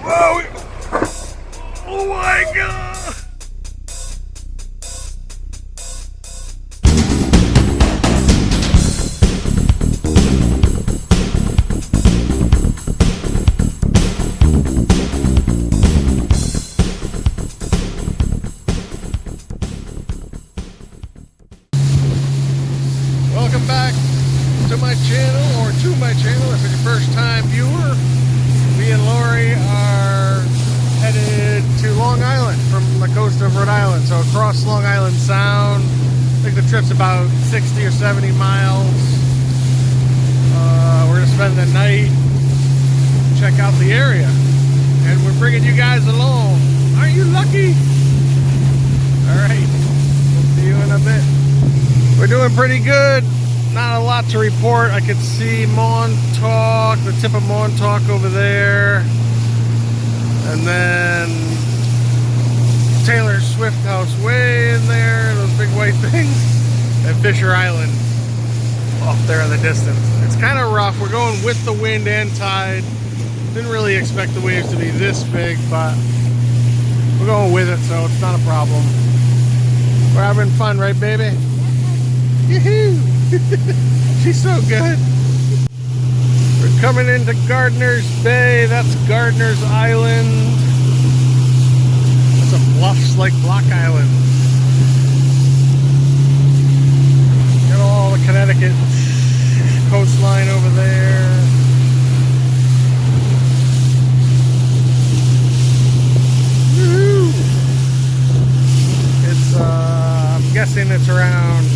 Whoa! Oh my God! Welcome back to my channel, or to my channel if it's your first time viewer. Me and Lori are headed to Long Island from the coast of Rhode Island, so across Long Island Sound. I think the trip's about 60 or 70 miles. We're gonna spend the night, check out the area, and we're bringing you guys along. Aren't you lucky? Alright, we'll see you in a bit. We're doing pretty good. Not a lot to report. I could see Montauk, the tip of Montauk over there. And then Taylor Swift House way in there, those big white things. And Fisher Island off there in the distance. It's kind of rough. We're going with the wind and tide. Didn't really expect the waves to be this big, but we're going with it, so it's not a problem. We're having fun, right, baby? Yoo-hoo! She's so good. We're coming into Gardners Bay. That's Gardners Island. That's a bluffs like Block Island. Got all the Connecticut coastline over there. Woo-hoo! It's I'm guessing it's around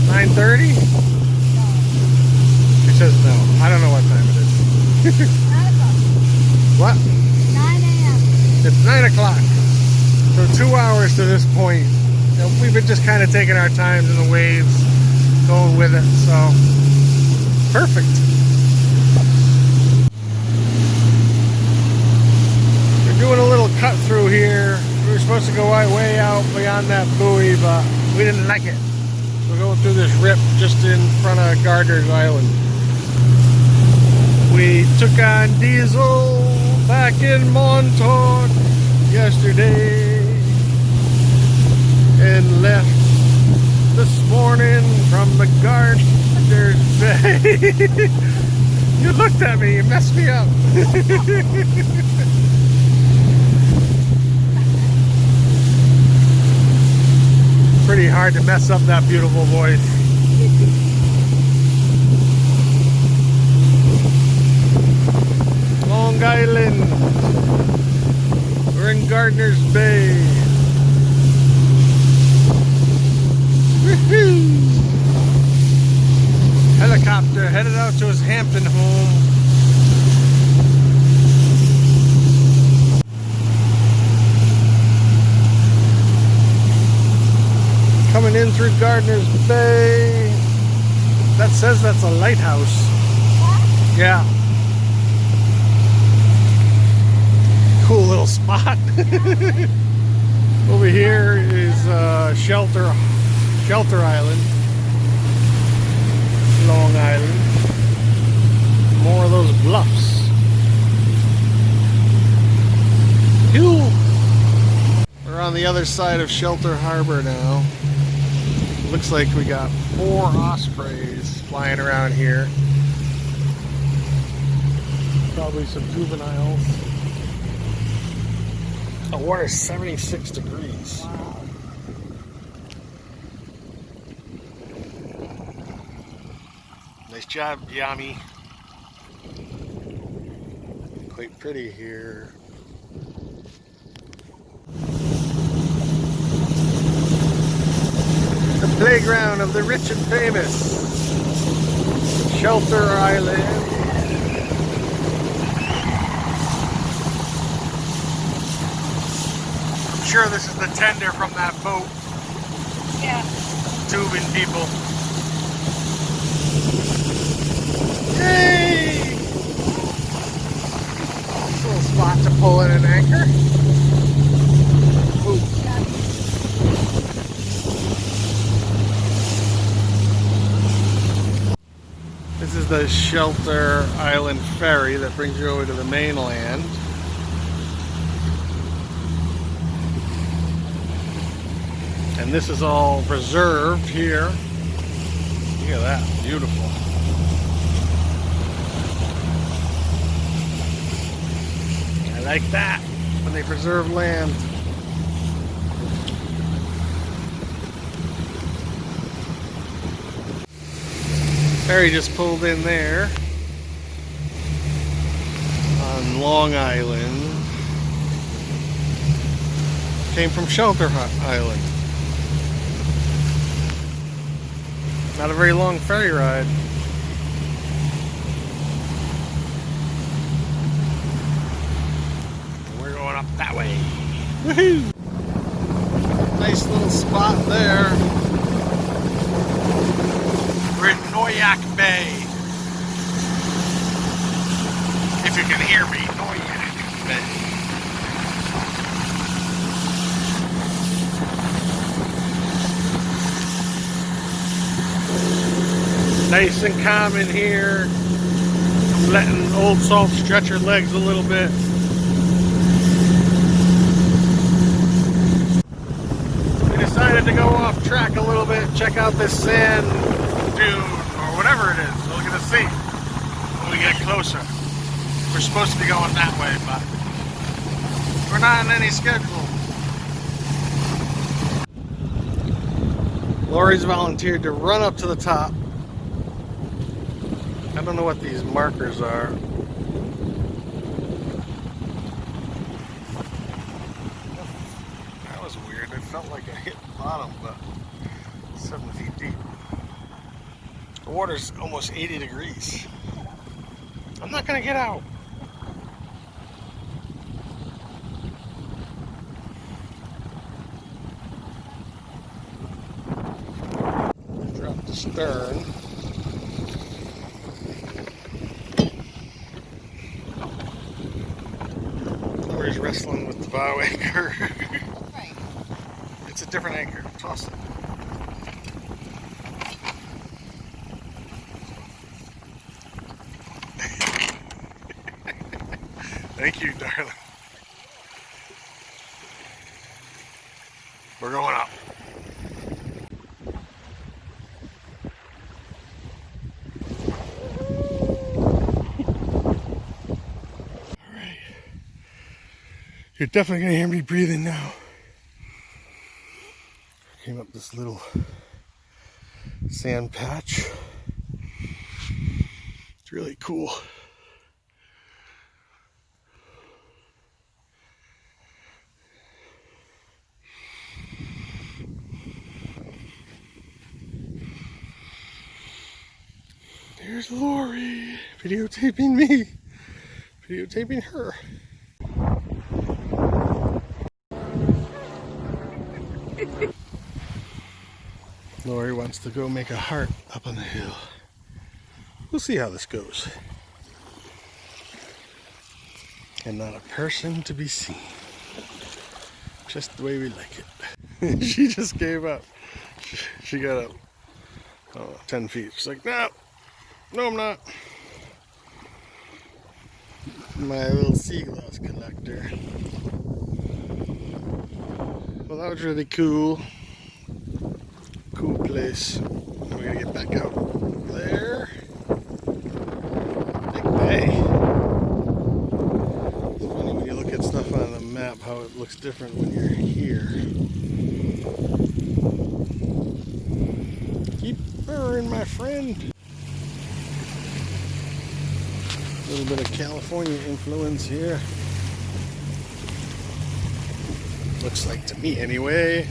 9:30? She says no. I don't know what time it is. What? 9 a.m. It's 9 o'clock. So 2 hours to this point. And we've been just kind of taking our times in the waves, going with it. So, perfect. We're doing a little cut through here. We were supposed to go way out beyond that buoy, but we didn't like it. We're going through this rip just in front of Gardners Island. We took on diesel back in Montauk yesterday and left this morning from the Gardners Bay. You looked at me, you messed me up. Pretty hard to mess up that beautiful voice. Long Island. We're in Gardners Bay. Woohoo! Helicopter headed out to his Hampton home. Coming in through Gardners Bay. That says that's a lighthouse. Yeah. Cool little spot. Over here is Shelter Island. Long Island. More of those bluffs. Cool. We're on the other side of Shelter Harbor now. Looks like we got 4 ospreys flying around here. Probably some juveniles. The water's 76 degrees. Wow. Nice job, Yami. Quite pretty here. Playground of the rich and famous. Shelter Island. I'm sure this is the tender from that boat. Yeah. Tubing people. Yay! Nice little spot to pull in an anchor. Ooh. the Shelter Island ferry that brings you over to the mainland. And this is all preserved here. Look at that, beautiful. I like that when they preserve land. Ferry just pulled in there on Long Island. Came from Shelter Island. Not a very long ferry ride. We're going up that way. Woohoo! Nice little spot there. We're in Shinicak Bay. If you can hear me, Shinicak Bay. Nice and calm in here. I'm letting Old Salt stretch her legs a little bit. We decided to go off track a little bit, check out this sand dune or whatever it is. We're gonna see when we get closer. We're supposed to be going that way, but we're not on any schedule. Lori's volunteered to run up to the top. I don't know what these markers are. That was weird. It felt like I hit the bottom, but 7 feet deep. The water's almost 80 degrees. I'm not gonna get out. Drop the stern. He's wrestling with the bow anchor. Right. It's a different anchor. Toss it. Thank you, darling. We're going up. You're definitely going to hear me breathing now. Came up this little sand patch. It's really cool. There's Lori videotaping me, videotaping her. Lori wants to go make a heart up on the hill. We'll see how this goes. And not a person to be seen. Just the way we like it. She just gave up. She got up 10 feet. She's like, no, I'm not. My little sea glass collector. Well, that was really cool. Cool place. We're gonna get back out there. Big bay. It's funny when you look at stuff on the map how it looks different when you're here. Keep burring, my friend. A little bit of California influence here. Looks like to me anyway.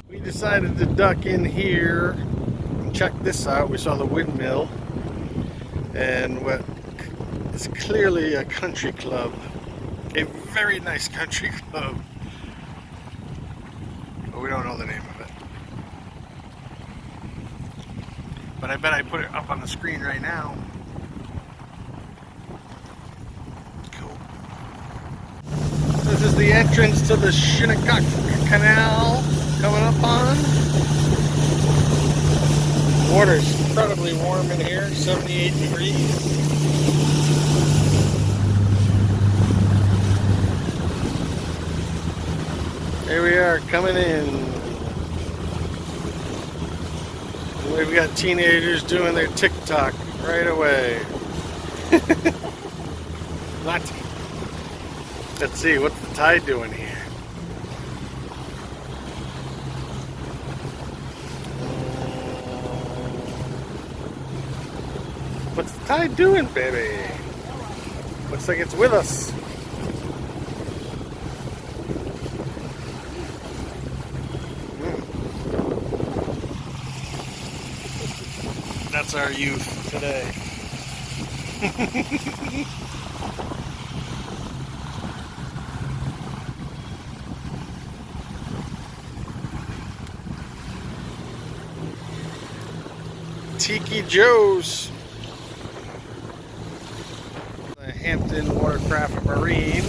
We decided to duck in here and check this out. We saw the windmill and what is clearly a country club. A very nice country club. But we don't know the name of it. But I bet I put it up on the screen right now. Cool. This is the entrance to the Shinicak Canal coming up on. Water's incredibly warm in here, 78 degrees. Here we are coming in. We've got teenagers doing their TikTok right away. Let's see, what's the tide doing here? What's the tide doing, baby? Looks like it's with us. That's our youth today. Tiki Joe's. The Hampton Watercraft Marine.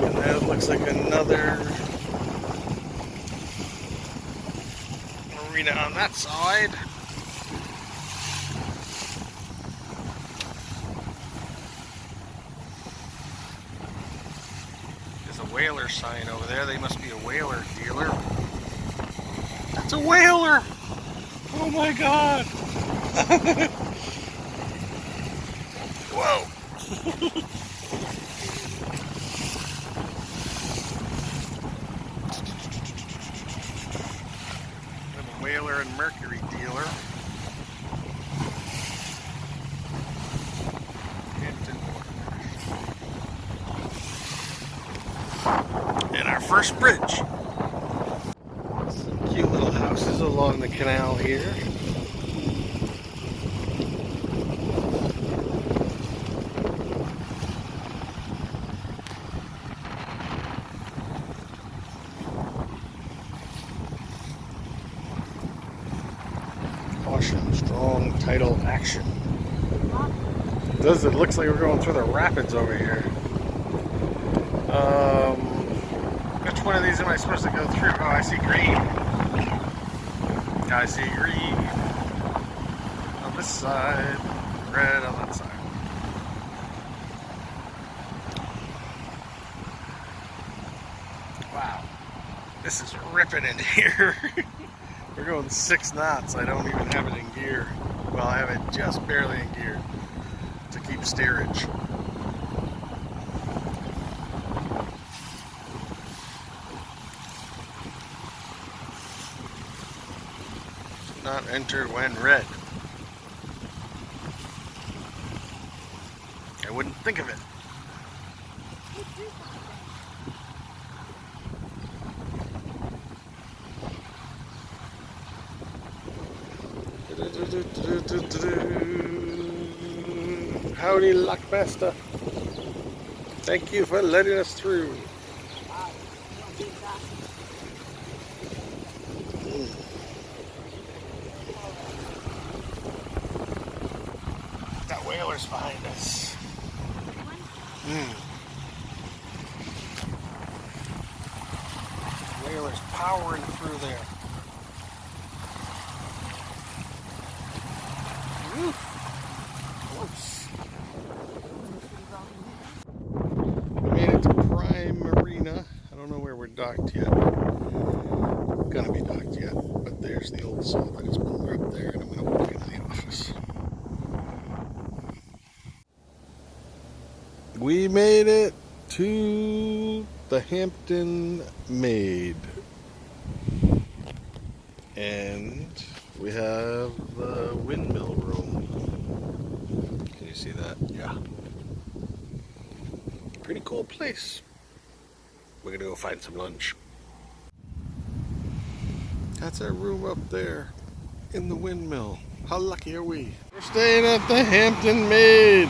And that looks like another marina on that side. There's a whaler sign over there. They must be a whaler dealer. That's a whaler! Oh my god! Whoa! Whaler and Mercury dealer. Hampton Water. And our first bridge. Some cute little houses along the canal here. Strong tidal action. It looks like we're going through the rapids over here. Which one of these am I supposed to go through? Oh, I see green. I see green on this side, red on that side. Wow, this is ripping in here. We're going 6 knots. I don't even have it in gear. Well, I have it just barely in gear to keep steerage. Not entered when red. I wouldn't think of it. Howdy, Lockmaster. Thank you for letting us through. That whaler's behind us. Whaler's powering through there. Close. We made it to Prime Marina. I don't know where we're docked yet. Gonna be docked yet, but there's the old saw that is pulled up there, and I'm gonna walk into the office. We made it to the Hampton Maid. And we have the windmill room. Can you see that? Yeah. Pretty cool place. We're gonna go find some lunch. That's our room up there in the windmill. How lucky are we? We're staying at the Hampton Maid.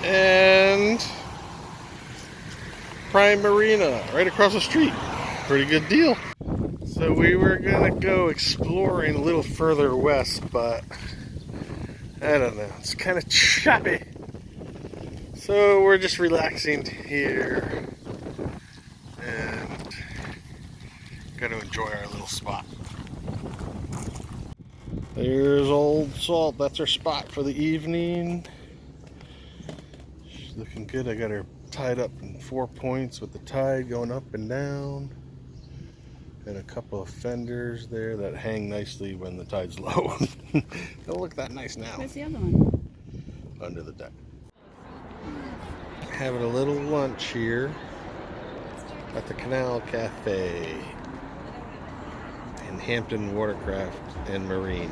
And Prime Marina, right across the street. Pretty good deal. So we were gonna go exploring a little further west, but I don't know, it's kind of choppy. So we're just relaxing here and got to enjoy our little spot. There's Old Salt. That's our spot for the evening. She's looking good. I got her tied up in 4 points with the tide going up and down. And a couple of fenders there that hang nicely when the tide's low. Don't look that nice now. Where's the other one? Under the deck. Having a little lunch here at the Canal Cafe in Hampton Watercraft and Marine.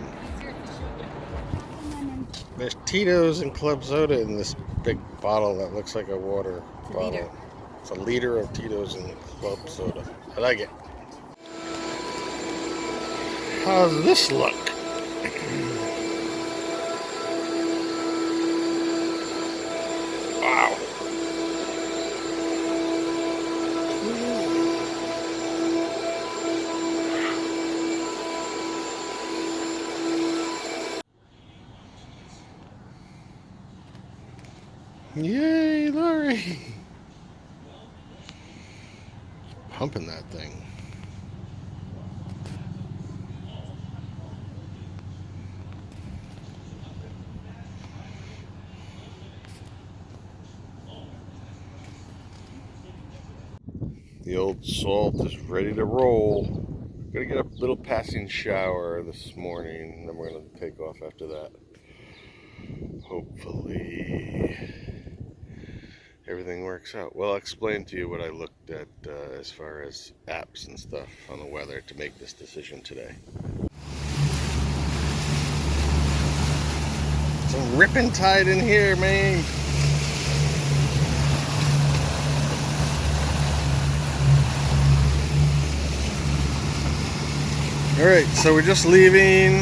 There's Tito's and Club Soda in this big bottle that looks like a water bottle. Liter. It's a liter of Tito's and Club Soda. I like it. How's this look? Wow. Yay, Lori! Pumping that thing. The Old Salt is ready to roll. Gonna get a little passing shower this morning, and then we're gonna take off after that. Hopefully everything works out. Well, I'll explain to you what I looked at as far as apps and stuff on the weather to make this decision today. Some ripping tide in here, man. Alright, so we're just leaving,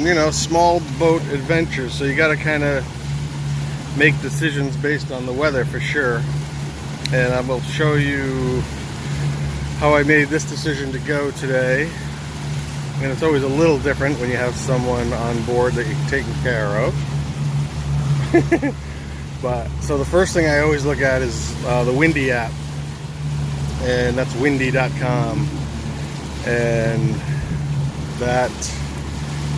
you know, small boat adventures, so you got to kind of make decisions based on the weather for sure. And I will show you how I made this decision to go today. And it's always a little different when you have someone on board that you're taking care of. But so the first thing I always look at is the Windy app, and that's windy.com. And that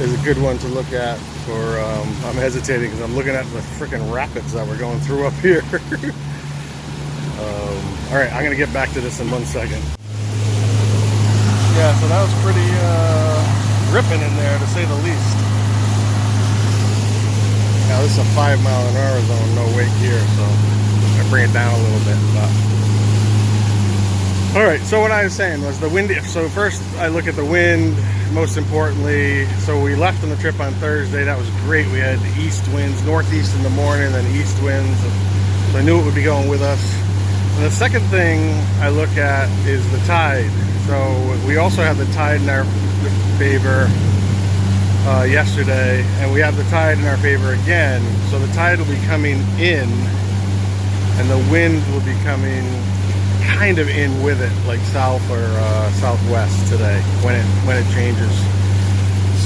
is a good one to look at for, I'm hesitating because I'm looking at the freaking rapids that we're going through up here. Alright, I'm going to get back to this in 1 second. Yeah, so that was pretty ripping in there, to say the least. Now this is a 5-mile-an-hour zone, no wake here, so I bring it down a little bit. But alright, so what I was saying was the windy. So first I look at the wind, most importantly. So we left on the trip on Thursday. That was great. We had east winds, northeast in the morning, then east winds. So I knew it would be going with us. And the second thing I look at is the tide. So we also had the tide in our favor yesterday, and we have the tide in our favor again. So the tide will be coming in, and the wind will be coming kind of in with it, like south or southwest today when it changes.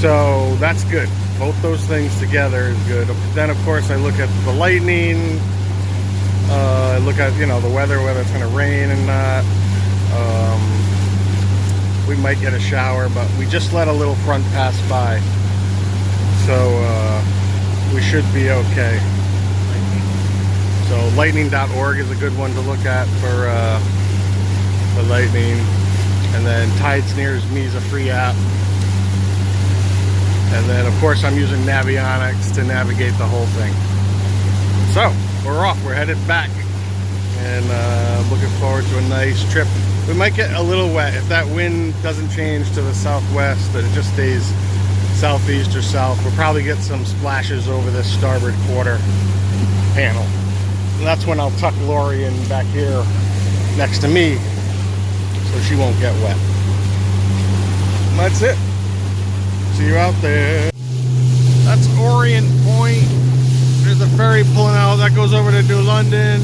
So that's good. Both those things together is good. Then of course I look at the lightning. I look at, you know, the weather, whether it's going to rain or not. We might get a shower, but we just let a little front pass by, so we should be okay. So lightning.org is a good one to look at for lightning. And then Tides Nears Me is a free app. And then of course I'm using Navionics to navigate the whole thing. So we're off, we're headed back, and looking forward to a nice trip. We might get a little wet if that wind doesn't change to the southwest, that it just stays southeast or south. We'll probably get some splashes over this starboard quarter panel. And that's when I'll tuck Lori in back here next to me so she won't get wet. And that's it. See you out there. That's Orient Point. There's a ferry pulling out that goes over to New London.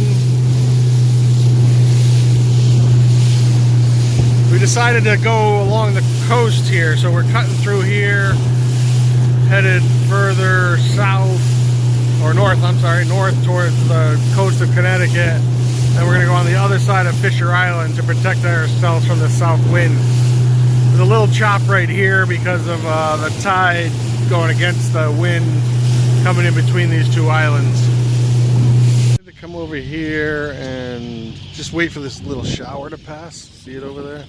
We decided to go along the coast here, so we're cutting through here, headed further south, or north, I'm sorry, north towards the coast of Connecticut. And we're gonna go on the other side of Fisher Island to protect ourselves from the south wind. There's a little chop right here because of the tide going against the wind coming in between these two islands. To come over here and just wait for this little shower to pass. See it over there?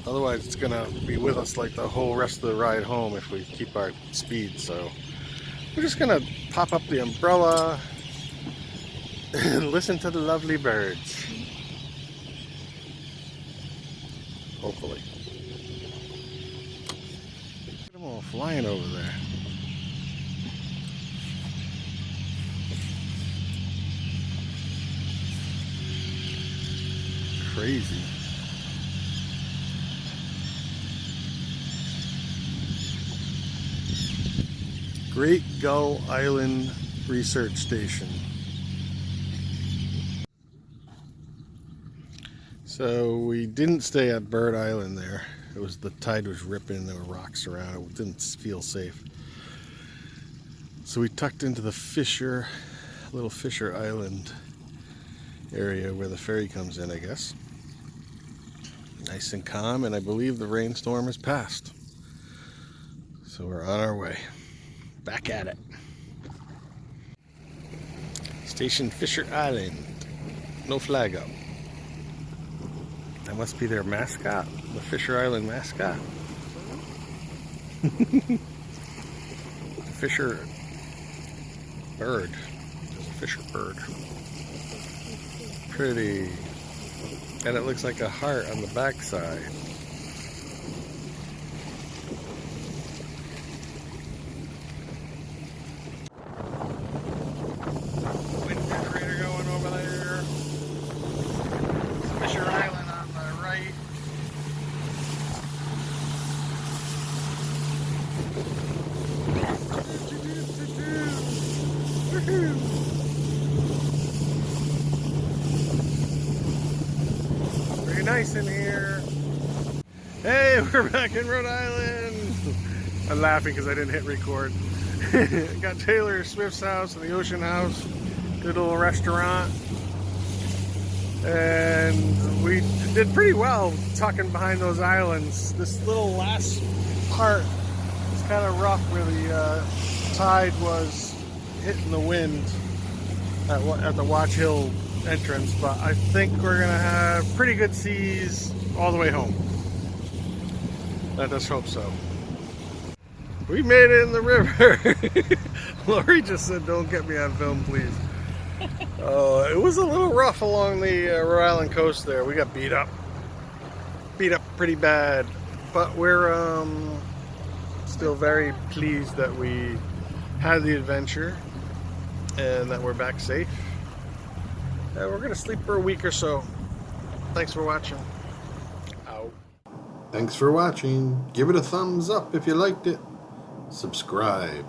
Otherwise it's gonna be with us like the whole rest of the ride home if we keep our speed. So we're just gonna pop up the umbrella and listen to the lovely birds. Hopefully. Look at them all flying over there. Crazy. Great Gull Island Research Station. So we didn't stay at Bird Island there. It was, the tide was ripping, there were rocks around, it didn't feel safe. So we tucked into the little Fisher Island area where the ferry comes in, I guess. Nice and calm, and I believe the rainstorm has passed. So we're on our way. Back at it. Station Fisher Island. No flag up. That must be their mascot, the Fisher Island mascot. The Fisher bird. There's a Fisher bird. Pretty. And it looks like a heart on the backside. Wind generator going over there. Fisher Island on the right. Woohoo! Nice in here. Hey, we're back in Rhode Island. I'm laughing because I didn't hit record. Got Taylor Swift's house and the Ocean House. Good little restaurant. And we did pretty well tucking behind those islands. This little last part is kind of rough where the tide was hitting the wind at the Watch Hill entrance, but I think we're gonna have pretty good seas all the way home. Let us hope so. We made it in the river. Lori just said, "Don't get me on film, please." It was a little rough along the Rhode Island coast there. We got beat up pretty bad, but we're still very pleased that we had the adventure and that we're back safe. We're gonna sleep for a week or so. Thanks for watching. Out. Thanks for watching. Give it a thumbs up if you liked it. Subscribe.